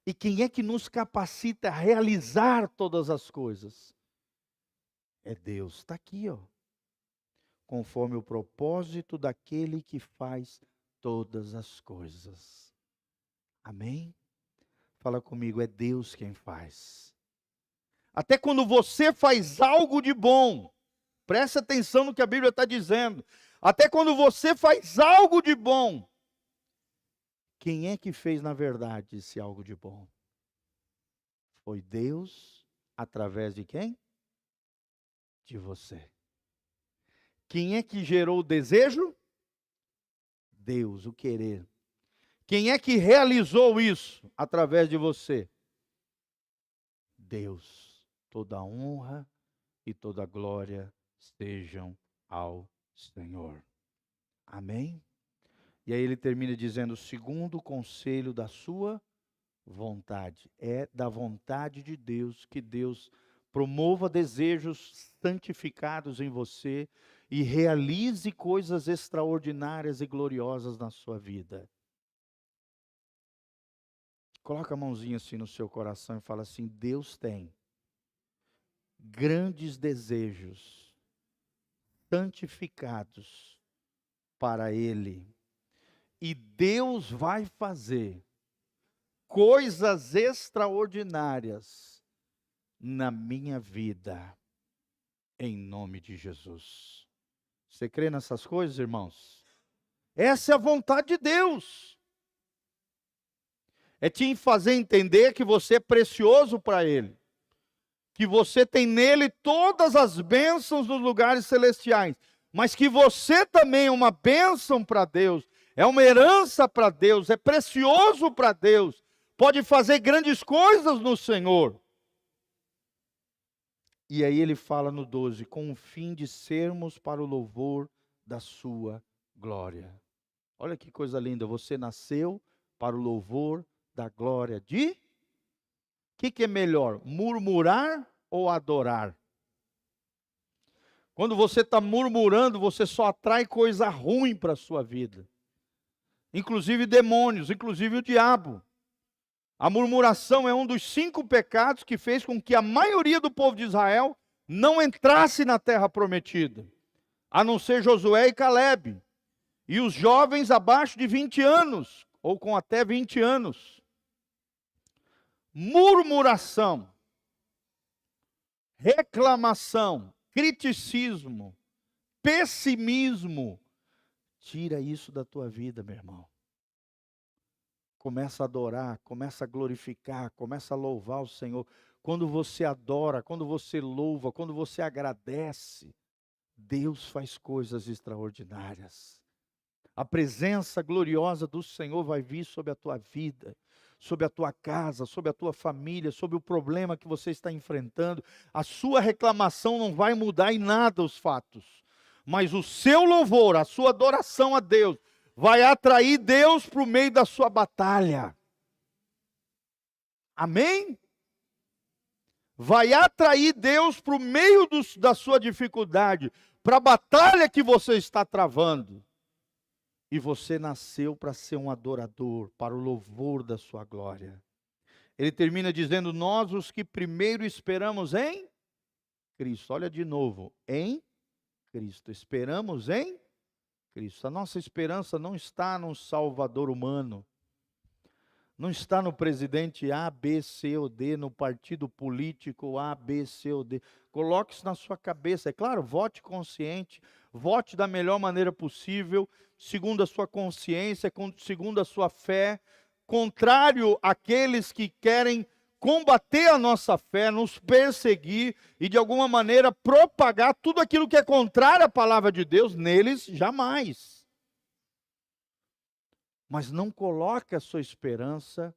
E quem é que nos capacita a realizar todas as coisas? É Deus. Está aqui, ó. Conforme o propósito daquele que faz todas as coisas. Amém? Fala comigo, é Deus quem faz. Até quando você faz algo de bom, presta atenção no que a Bíblia está dizendo. Até quando você faz algo de bom, quem é que fez na verdade esse algo de bom? Foi Deus, através de quem? De você. Quem é que gerou o desejo? Deus, o querer. Quem é que realizou isso através de você? Deus. Toda honra e toda glória sejam ao Senhor. Amém? E aí ele termina dizendo, segundo o conselho da sua vontade. É da vontade de Deus que Deus promova desejos santificados em você e realize coisas extraordinárias e gloriosas na sua vida. Coloca a mãozinha assim no seu coração e fala assim, Deus tem grandes desejos santificados para Ele. E Deus vai fazer coisas extraordinárias na minha vida, em nome de Jesus. Você crê nessas coisas, irmãos? Essa é a vontade de Deus. É te fazer entender que você é precioso para Ele. Que você tem nele todas as bênçãos dos lugares celestiais. Mas que você também é uma bênção para Deus. É uma herança para Deus. É precioso para Deus. Pode fazer grandes coisas no Senhor. E aí ele fala no 12, com o fim de sermos para o louvor da sua glória. Olha que coisa linda, você nasceu para o louvor da glória de... O que é melhor, murmurar ou adorar? Quando você está murmurando, você só atrai coisa ruim para a sua vida. Inclusive demônios, inclusive o diabo. A murmuração é um dos 5 pecados que fez com que a maioria do povo de Israel não entrasse na terra prometida, a não ser Josué e Calebe. E os jovens abaixo de 20 anos, ou com até 20 anos. Murmuração, reclamação, criticismo, pessimismo, tira isso da tua vida, meu irmão. Começa a adorar, começa a glorificar, começa a louvar o Senhor. Quando você adora, quando você louva, quando você agradece, Deus faz coisas extraordinárias. A presença gloriosa do Senhor vai vir sobre a tua vida, sobre a tua casa, sobre a tua família, sobre o problema que você está enfrentando. A sua reclamação não vai mudar em nada os fatos, mas o seu louvor, a sua adoração a Deus, vai atrair Deus para o meio da sua batalha. Amém? Vai atrair Deus para o meio da sua dificuldade, para a batalha que você está travando. E você nasceu para ser um adorador, para o louvor da sua glória. Ele termina dizendo, nós os que primeiro esperamos em Cristo. Olha de novo, em Cristo. Esperamos em Cristo. A nossa esperança não está num Salvador humano. Não está no presidente A, B, C ou D, no partido político A, B, C ou D. Coloque isso na sua cabeça. É claro, vote consciente, vote da melhor maneira possível, segundo a sua consciência, segundo a sua fé. Contrário àqueles que querem combater a nossa fé, nos perseguir e de alguma maneira propagar tudo aquilo que é contrário à palavra de Deus, neles jamais. Mas não coloque a sua esperança,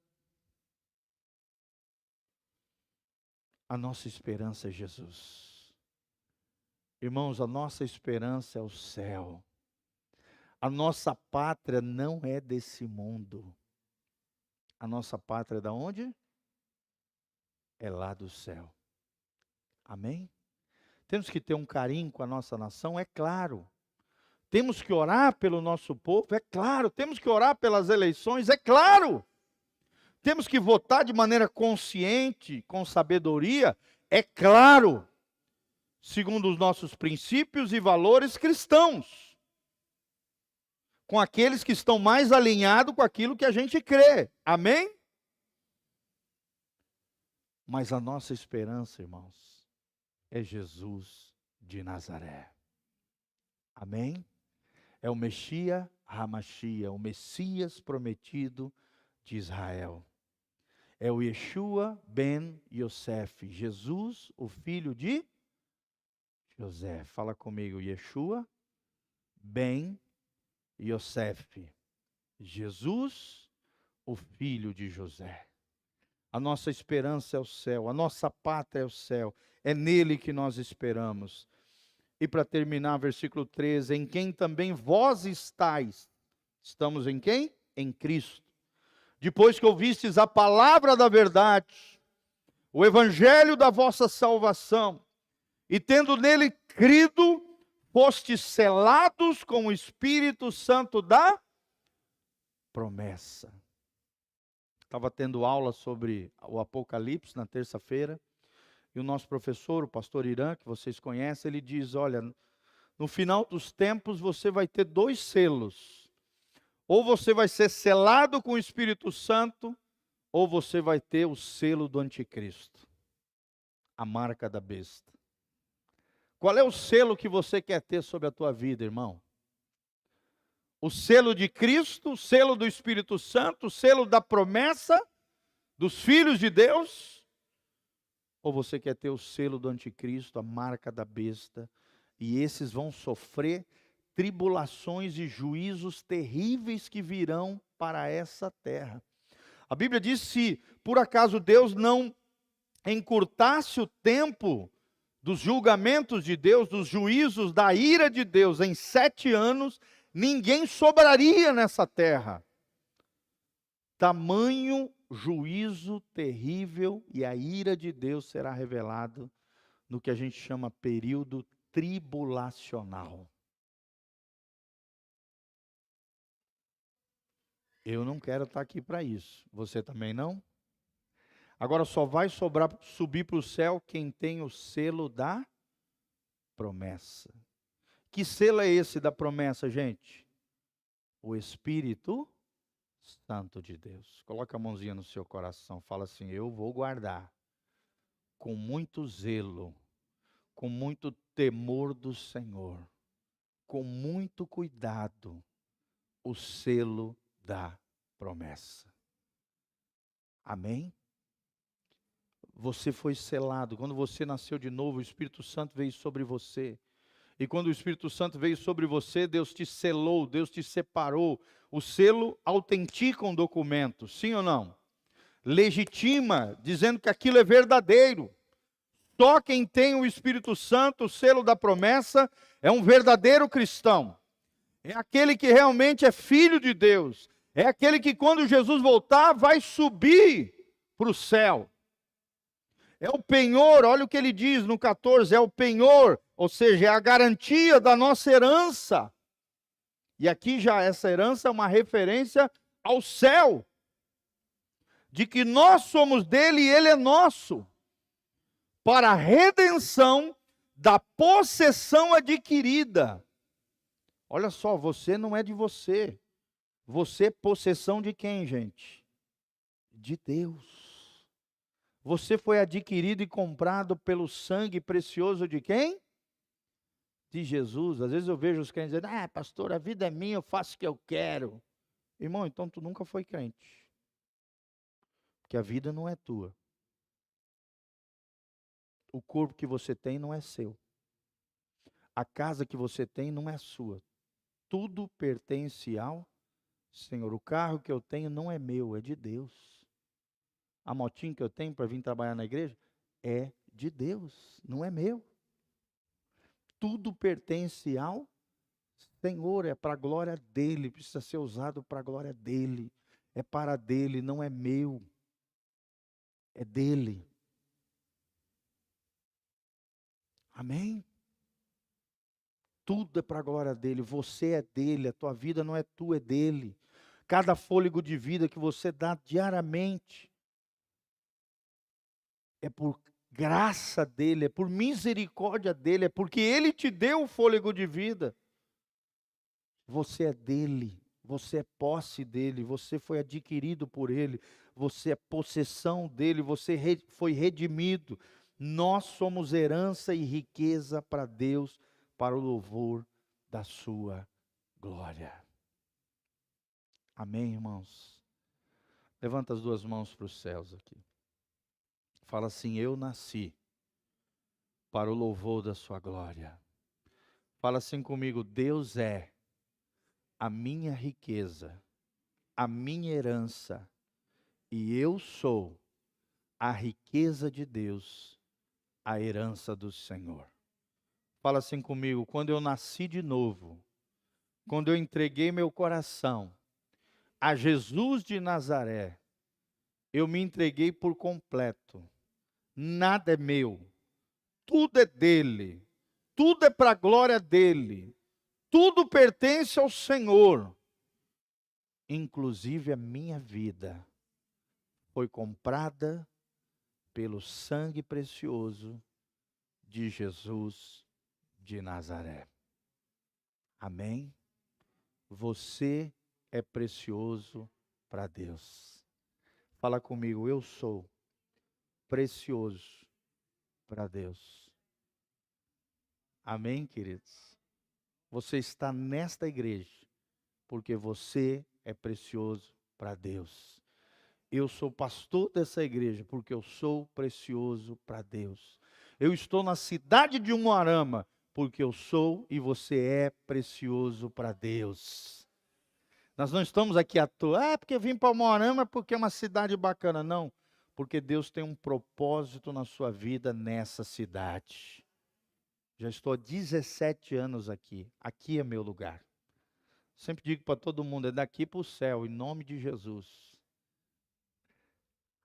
a nossa esperança é Jesus. Irmãos, a nossa esperança é o céu. A nossa pátria não é desse mundo. A nossa pátria é da onde? É lá do céu. Amém? Temos que ter um carinho com a nossa nação, é claro. Temos que orar pelo nosso povo, é claro. Temos que orar pelas eleições, é claro. Temos que votar de maneira consciente, com sabedoria, é claro. Segundo os nossos princípios e valores cristãos. Com aqueles que estão mais alinhados com aquilo que a gente crê. Amém? Mas a nossa esperança, irmãos, é Jesus de Nazaré. Amém? É o Messias Hamashia, o Messias prometido de Israel. É o Yeshua ben Yosef, Jesus, o filho de José. Fala comigo, Yeshua ben Yosef, Jesus, o filho de José. A nossa esperança é o céu, a nossa pátria é o céu, é nele que nós esperamos. E para terminar, versículo 13, em quem também vós estáis. Estamos em quem? Em Cristo. Depois que ouvistes a palavra da verdade, o evangelho da vossa salvação, e tendo nele crido, fostes selados com o Espírito Santo da promessa. Estava tendo aula sobre o Apocalipse na terça-feira, e o nosso professor, o pastor Irã, que vocês conhecem, ele diz, olha, no final dos tempos você vai ter 2 selos. Ou você vai ser selado com o Espírito Santo, ou você vai ter o selo do anticristo. A marca da besta. Qual é o selo que você quer ter sobre a tua vida, irmão? O selo de Cristo, o selo do Espírito Santo, o selo da promessa dos filhos de Deus? Ou você quer ter o selo do anticristo, a marca da besta, e esses vão sofrer tribulações e juízos terríveis que virão para essa terra. A Bíblia diz, se por acaso Deus não encurtasse o tempo dos julgamentos de Deus, dos juízos da ira de Deus em 7 anos, ninguém sobraria nessa terra. Tamanho juízo terrível e a ira de Deus será revelado no que a gente chama período tribulacional. Eu não quero estar aqui para isso. Você também não? Agora só vai subir para o céu quem tem o selo da promessa. Que selo é esse da promessa, gente? O Espírito Santo de Deus. Coloca a mãozinha no seu coração. Fala assim: eu vou guardar com muito zelo, com muito temor do Senhor, com muito cuidado, o selo da promessa. Amém? Você foi selado. Quando você nasceu de novo, o Espírito Santo veio sobre você. E quando o Espírito Santo veio sobre você, Deus te selou, Deus te separou. O selo autentica um documento, sim ou não? Legitima, dizendo que aquilo é verdadeiro. Só quem tem o Espírito Santo, o selo da promessa, é um verdadeiro cristão. É aquele que realmente é filho de Deus. É aquele que quando Jesus voltar, vai subir para o céu. É o penhor, olha o que ele diz no 14, é o penhor, ou seja, é a garantia da nossa herança. E aqui já essa herança é uma referência ao céu, de que nós somos dele e ele é nosso, para a redenção da possessão adquirida. Olha só, você não é de você. Você é possessão de quem, gente? De Deus. Você foi adquirido e comprado pelo sangue precioso de quem? De Jesus. Às vezes eu vejo os crentes dizendo: ah, pastor, a vida é minha, eu faço o que eu quero. Irmão, então tu nunca foi crente. Porque a vida não é tua. O corpo que você tem não é seu. A casa que você tem não é sua. Tudo pertence ao Senhor. O carro que eu tenho não é meu, é de Deus. A motinha que eu tenho para vir trabalhar na igreja é de Deus, não é meu. Tudo pertence ao Senhor, é para a glória dele, precisa ser usado para a glória dele. É para dele, não é meu. É dele. Amém? Tudo é para a glória dele, você é dele, a tua vida não é tua, é dele. Cada fôlego de vida que você dá diariamente é por graça dele, é por misericórdia dele, é porque ele te deu o fôlego de vida. Você é dele, você é posse dele, você foi adquirido por ele, você é possessão dele, você foi redimido. Nós somos herança e riqueza para Deus, para o louvor da sua glória. Amém, irmãos? Levanta as duas mãos para os céus aqui. Fala assim: eu nasci para o louvor da sua glória. Fala assim comigo: Deus é a minha riqueza, a minha herança, e eu sou a riqueza de Deus, a herança do Senhor. Fala assim comigo: quando eu nasci de novo, quando eu entreguei meu coração a Jesus de Nazaré, eu me entreguei por completo. Nada é meu, tudo é dele, tudo é para a glória dele, tudo pertence ao Senhor, inclusive a minha vida foi comprada pelo sangue precioso de Jesus de Nazaré. Amém? Você é precioso para Deus. Fala comigo: eu sou precioso para Deus. Amém, queridos? Você está nesta igreja porque você é precioso para Deus. Eu sou pastor dessa igreja porque eu sou precioso para Deus. Eu estou na cidade de Umuarama porque eu sou e você é precioso para Deus. Nós não estamos aqui à toa, porque eu vim para Umuarama porque é uma cidade bacana. Não, porque Deus tem um propósito na sua vida nessa cidade. Já estou há 17 anos aqui. Aqui é meu lugar. Sempre digo para todo mundo, é daqui para o céu, em nome de Jesus.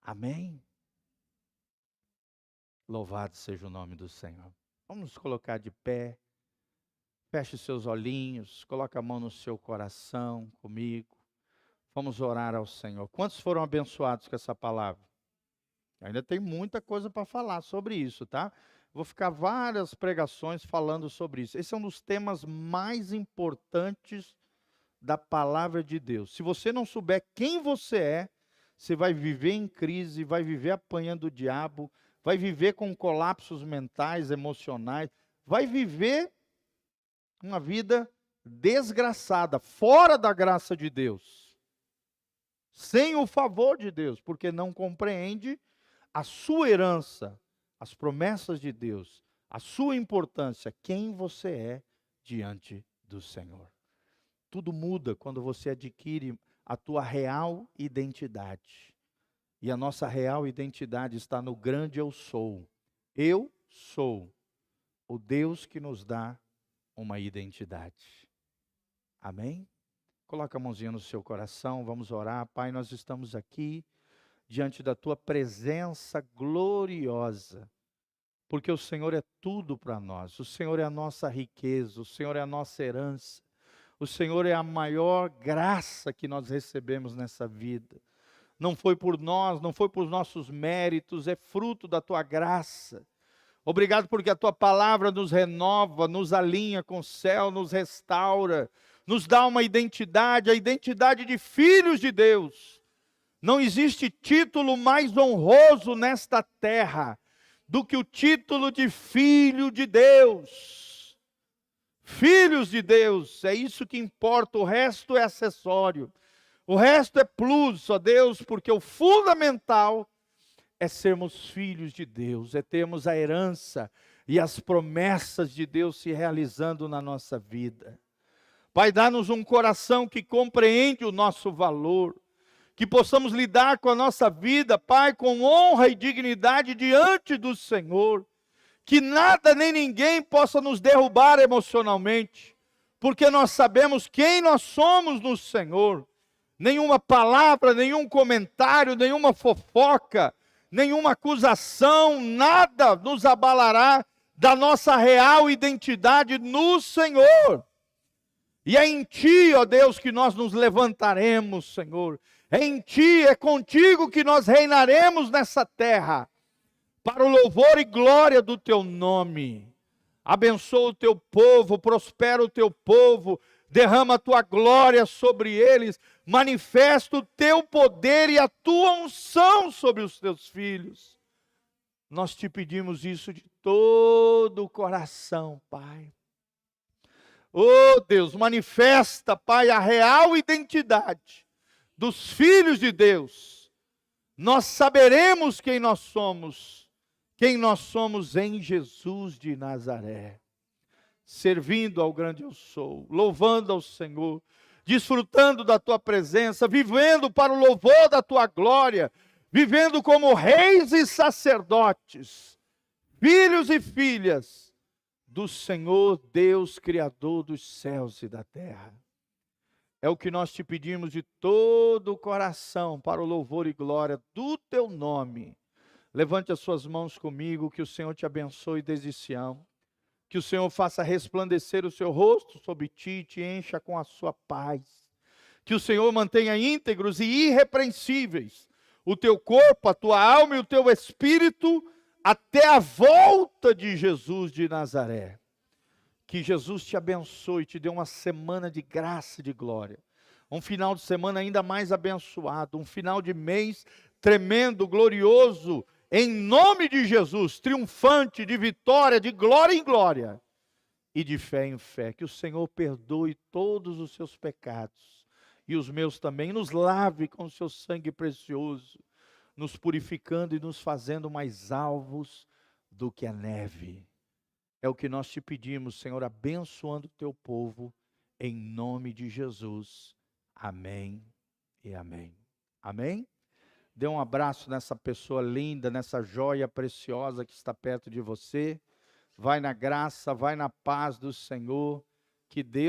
Amém? Louvado seja o nome do Senhor. Vamos nos colocar de pé. Feche seus olhinhos, coloque a mão no seu coração comigo. Vamos orar ao Senhor. Quantos foram abençoados com essa palavra? Ainda tem muita coisa para falar sobre isso, tá? Vou ficar várias pregações falando sobre isso. Esse é um dos temas mais importantes da palavra de Deus. Se você não souber quem você vai viver em crise, vai viver apanhando o diabo, vai viver com colapsos mentais, emocionais, vai viver uma vida desgraçada, fora da graça de Deus, sem o favor de Deus, porque não compreende a sua herança, as promessas de Deus, a sua importância, quem você é diante do Senhor. Tudo muda quando você adquire a tua real identidade. E a nossa real identidade está no grande eu sou. Eu sou o Deus que nos dá uma identidade. Amém? Coloca a mãozinha no seu coração, vamos orar. Pai, nós estamos aqui diante da tua presença gloriosa, porque o Senhor é tudo para nós. O Senhor é a nossa riqueza, o Senhor é a nossa herança. O Senhor é a maior graça que nós recebemos nessa vida. Não foi por nós, não foi por nossos méritos, é fruto da tua graça. Obrigado porque a tua palavra nos renova, nos alinha com o céu, nos restaura, nos dá uma identidade, a identidade de filhos de Deus. Não existe título mais honroso nesta terra do que o título de filho de Deus. Filhos de Deus, é isso que importa, o resto é acessório. O resto é plus, ó Deus, porque o fundamental é sermos filhos de Deus, é termos a herança e as promessas de Deus se realizando na nossa vida. Pai, dá-nos um coração que compreende o nosso valor, que possamos lidar com a nossa vida, Pai, com honra e dignidade diante do Senhor, que nada nem ninguém possa nos derrubar emocionalmente, porque nós sabemos quem nós somos no Senhor. Nenhuma palavra, nenhum comentário, nenhuma fofoca, nenhuma acusação, nada nos abalará da nossa real identidade no Senhor. E é em Ti, ó Deus, que nós nos levantaremos, Senhor. É em Ti, é contigo que nós reinaremos nessa terra, para o louvor e glória do Teu nome. Abençoa o Teu povo, prospera o Teu povo, derrama a Tua glória sobre eles, manifesta o Teu poder e a Tua unção sobre os Teus filhos. Nós Te pedimos isso de todo o coração, Pai. Oh Deus, manifesta, Pai, a real identidade dos filhos de Deus. Nós saberemos quem nós somos em Jesus de Nazaré. Servindo ao grande eu sou, louvando ao Senhor, desfrutando da Tua presença, vivendo para o louvor da Tua glória, vivendo como reis e sacerdotes, filhos e filhas do Senhor Deus, Criador dos céus e da terra. É o que nós Te pedimos de todo o coração, para o louvor e glória do Teu nome. Levante as suas mãos comigo, que o Senhor te abençoe desde Sião. Que o Senhor faça resplandecer o seu rosto sobre ti e te encha com a sua paz. Que o Senhor mantenha íntegros e irrepreensíveis o teu corpo, a tua alma e o teu espírito até a volta de Jesus de Nazaré. Que Jesus te abençoe, te dê uma semana de graça e de glória. Um final de semana ainda mais abençoado, um final de mês tremendo, glorioso, em nome de Jesus, triunfante, de vitória, de glória em glória, e de fé em fé. Que o Senhor perdoe todos os seus pecados, e os meus também, nos lave com o seu sangue precioso, nos purificando e nos fazendo mais alvos do que a neve. É o que nós te pedimos, Senhor, abençoando o teu povo, em nome de Jesus. Amém e amém. Amém? Dê um abraço nessa pessoa linda, nessa joia preciosa que está perto de você. vai na graça, vai na paz do Senhor, que Deus